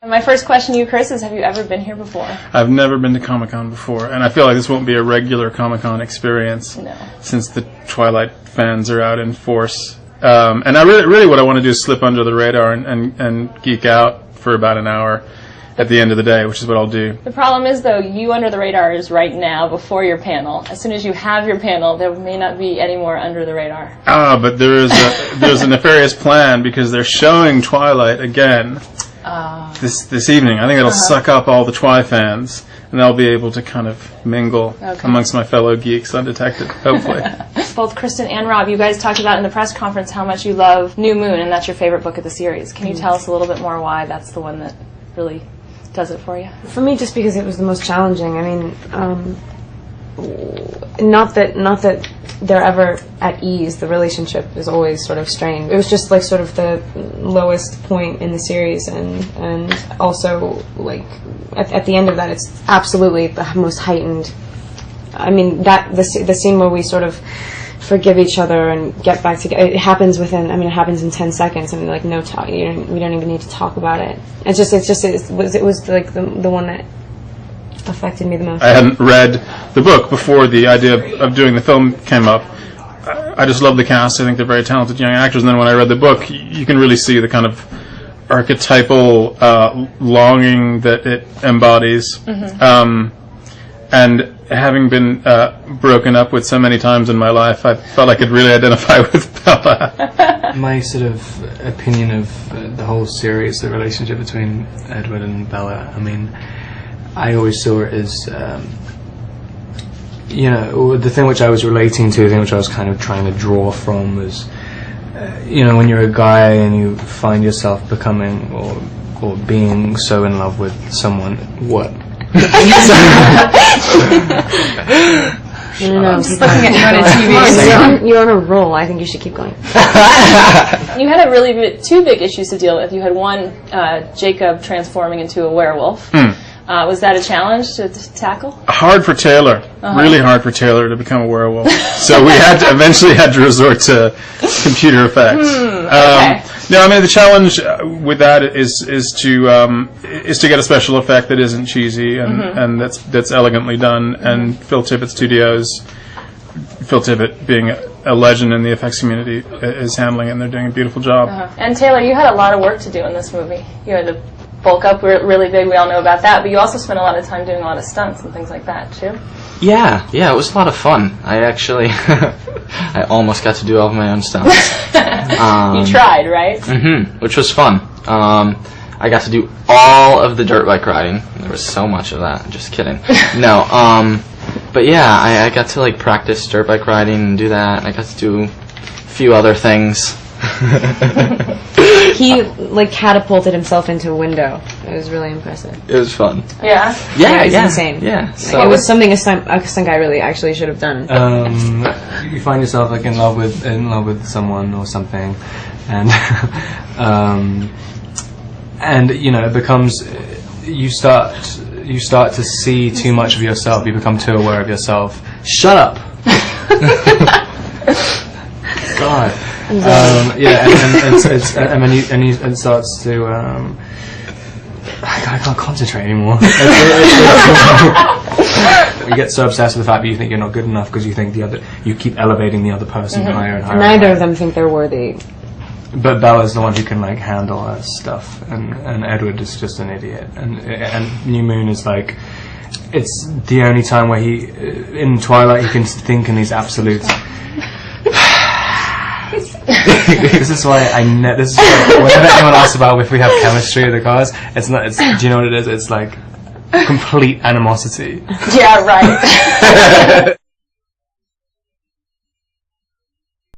And my first question to you, Chris, is have you ever been here before? I've never been to Comic-Con before, and I feel like this won't be a regular Comic-Con experience. No. Since the Twilight fans are out in force. And I really what I want to do is slip under the radar and geek out for about an hour at the end of the day, which is what I'll do. The problem is, though, you under the radar is right now before your panel. As soon as you have your panel, there may not be any more under the radar. But there's a nefarious plan because they're showing Twilight again this evening. I think it'll suck up all the Twi fans, and they'll be able to kind of mingle amongst my fellow geeks undetected, hopefully. Both Kristen and Rob, you guys talked about in the press conference how much you love New Moon, and that's your favorite book of the series. Can you tell us a little bit more why that's the one that really does it for you? For me, just because it was the most challenging. I mean, not that they're ever at ease. The relationship is always sort of strained. It was just like sort of the lowest point in the series, and also like at the end of that, it's absolutely the most heightened. I mean, that the scene where we sort of forgive each other and get back together. It happens within. I mean, it happens in 10 seconds. I mean, like no talk. We don't even need to talk about it. It was like the one that affected me the most. I hadn't read the book before the idea of doing the film came up. I just love the cast. I think they're very talented young actors. And then when I read the book, you can really see the kind of archetypal longing that it embodies. And having been broken up with so many times in my life, I felt I could really identify with Bella. My sort of opinion of the whole series, the relationship between Edward and Bella, I mean, I always saw it as, the thing which I was relating to, the thing which I was kind of trying to draw from was, when you're a guy and you find yourself becoming or being so in love with someone, what? No, just looking at you on a TV. You're on a roll. I think you should keep going. You had two big issues to deal with. You had one, Jacob transforming into a werewolf. Was that a challenge to tackle? Hard for Taylor. Really hard for Taylor to become a werewolf. So we eventually had to resort to computer effects. Okay. No, I mean the challenge with that is to get a special effect that isn't cheesy and that's elegantly done. And Phil Tippett Studios, Phil Tippett being a legend in the effects community, is handling it, and they're doing a beautiful job. And Taylor, you had a lot of work to do in this movie. You had to bulk up really big. We all know about that. But you also spent a lot of time doing a lot of stunts and things like that too. Yeah, it was a lot of fun. I actually, I almost got to do all of my own stunts. You tried, right? Which was fun. I got to do all of the dirt bike riding. There was so much of that. Just kidding. No, but yeah, I got to like practice dirt bike riding and do that. I got to do a few other things. He like catapulted himself into a window. It was really impressive. It was fun. Yeah. Yeah, it was insane. Yeah. So it was something a stunt guy really actually should have done. You find yourself like in love with someone or something, and it becomes you start to see too much of yourself. You become too aware of yourself. Shut up. God. And then he starts to. I can't concentrate anymore. You get so obsessed with the fact that you think you're not good enough because you think you keep elevating the other person higher and higher. Neither of them think they're worthy. But Bella's the one who can like handle that stuff, and Edward is just an idiot. And New Moon is like, it's the only time where in Twilight he can think in these absolutes. This is why whenever anyone asks about if we have chemistry in the cars, do you know what it is? It's like complete animosity. Yeah, right.